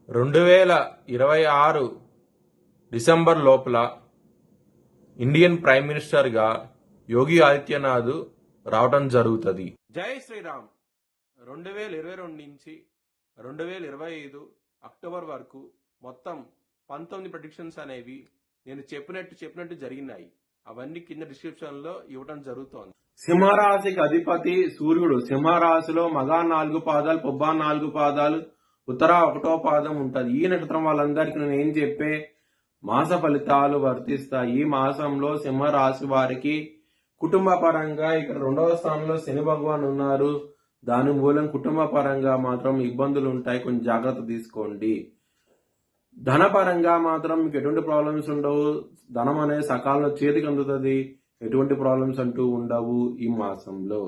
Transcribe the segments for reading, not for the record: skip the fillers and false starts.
2026 December లోపల Indian prime మినిస్టర్గా యోగి ఆదిత్యనాథ్ రావటం జరుగుతుంది. జై శ్రీరామ్. 2022 నుంచి 2025 అక్టోబర్ వరకు మొత్తం 19 ప్రెడిక్షన్స్ అనేవి నేను చెప్పినట్టు జరిగినాయి. అవన్నీ కింద డిస్క్రిప్షన్ లో ఇవ్వటం జరుగుతోంది. సింహరాశికి అధిపతి సూర్యుడు. సింహరాశిలో మగా 4 పాదాలు, పొబ్బా 4 పాదాలు, ఉత్తర 1వ పాదం ఉంటది. ఈ నక్షత్రం వాళ్ళందరికీ నేను ఏం చెప్పే మాస ఫలితాలు వర్తిస్తాయి. ఈ మాసంలో సింహరాశి వారికి కుటుంబ పరంగా ఇక్కడ 2వ స్థానంలో శని భగవాన్ ఉన్నారు. దాని మూలం కుటుంబ పరంగా మాత్రం ఇబ్బందులు ఉంటాయి, కొంచెం జాగ్రత్త తీసుకోండి. ధన పరంగా మాత్రం మీకు ఎటువంటి ప్రాబ్లమ్స్ ఉండవు. ధనం అనేది సకాలంలో చేతికి అందుతుంది. ఎటువంటి ప్రాబ్లమ్స్ అంటూ ఉండవు. ఈ మాసంలో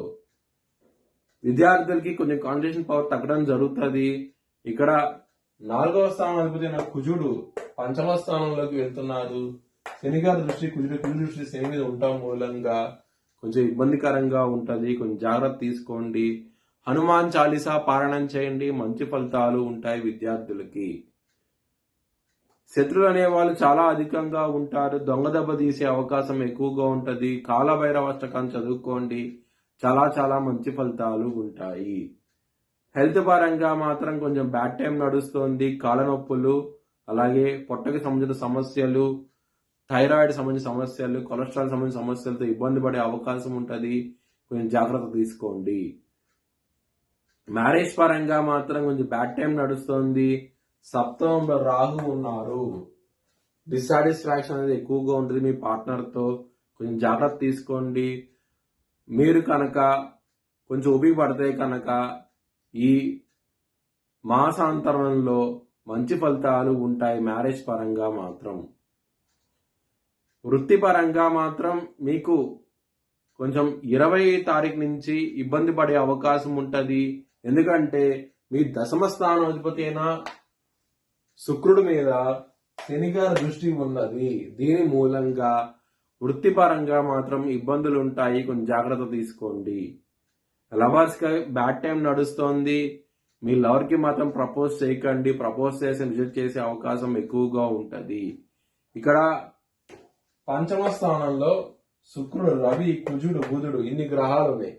విద్యార్థులకి కొంచెం కాన్సన్ట్రేషన్ పవర్ తగ్గడం జరుగుతుంది. ఇక్కడ 4వ స్థానం అధిపతి కుజుడు 5వ స్థానంలోకి వెళ్తున్నారు. శని గారి దృష్టి కుజుడు దృష్టి శని మీద ఉండటం మూలంగా కొంచెం ఇబ్బందికరంగా ఉంటది. కొంచెం జాగ్రత్త తీసుకోండి. హనుమాన్ చాలీసా పారాయణం చేయండి, మంచి ఫలితాలు ఉంటాయి విద్యార్థులకి. శత్రువులు అనే వాళ్ళు చాలా అధికంగా ఉంటారు. దొంగ దెబ్బ తీసే అవకాశం ఎక్కువగా ఉంటది. కాలభైరవాష్టకాన్ని చదువుకోండి, చాలా మంచి ఫలితాలు ఉంటాయి. హెల్త్ పరంగా మాత్రం కొంచెం బ్యాడ్ టైం నడుస్తోంది. కాళ్ళ నొప్పులు, అలాగే పొట్టకి సంబంధించిన సమస్యలు, థైరాయిడ్ సంబంధించిన సమస్యలు, కొలెస్ట్రాల్ సంబంధించిన సమస్యలతో ఇబ్బంది పడే అవకాశం ఉంటుంది. కొంచెం జాగ్రత్త తీసుకోండి. మ్యారేజ్ పరంగా మాత్రం కొంచెం బ్యాడ్ టైం నడుస్తోంది. సప్తమంలో రాహు ఉన్నారు. డిస్సాటిస్ఫాక్షన్ అనేది ఎక్కువగా ఉంటుంది మీ పార్ట్నర్తో. కొంచెం జాగ్రత్త తీసుకోండి. మీరు కనుక కొంచెం ఓపిక పడితే కనుక ఈ మాసాంతరంలో మంచి ఫలితాలు ఉంటాయి. మ్యారేజ్ పరంగా మాత్రం. వృత్తిపరంగా మాత్రం మీకు కొంచెం 20వ తారీఖు నుంచి ఇబ్బంది పడే అవకాశం ఉంటుంది. ఎందుకంటే మీ దశమ స్థానాధిపతి అయిన శుక్రుడి మీద శని గారి దృష్టి ఉన్నది. దీని మూలంగా వృత్తిపరంగా మాత్రం ఇబ్బందులు ఉంటాయి. కొంచెం జాగ్రత్త తీసుకోండి. లవర్స్ కి బ్యాడ్ టైం నడుస్తోంది. మీ లవర్ కి మాత్రం ప్రపోజ్ చేయకండి. ప్రపోజ్ చేసి రిజెక్ట్ చేసే అవకాశం ఎక్కువగా ఉంటది. ఇక్కడ 5వ స్థానంలో శుక్రుడు, రవి, కుజుడు, బుధుడు ఇన్ని గ్రహాలు ఉన్నాయి.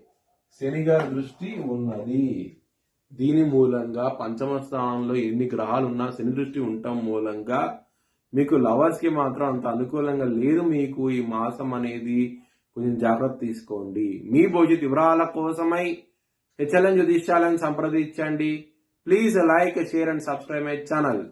శని గారి దృష్టి ఉన్నది. దీని మూలంగా 5వ స్థానంలో ఎన్ని గ్రహాలు ఉన్నా శని దృష్టి ఉండటం మూలంగా మీకు లవర్స్ కి మాత్రం అంత అనుకూలంగా లేదు. మీకు ఈ మాసం అనేది కొంచెం జాగ్రత్త తీసుకోండి. మీ భవిష్యత్ వివరాల కోసమై హెచ్ఎల్ఎన్ జ్యోతిష్యాలను సంప్రదించండి. Please like, share and subscribe my channel.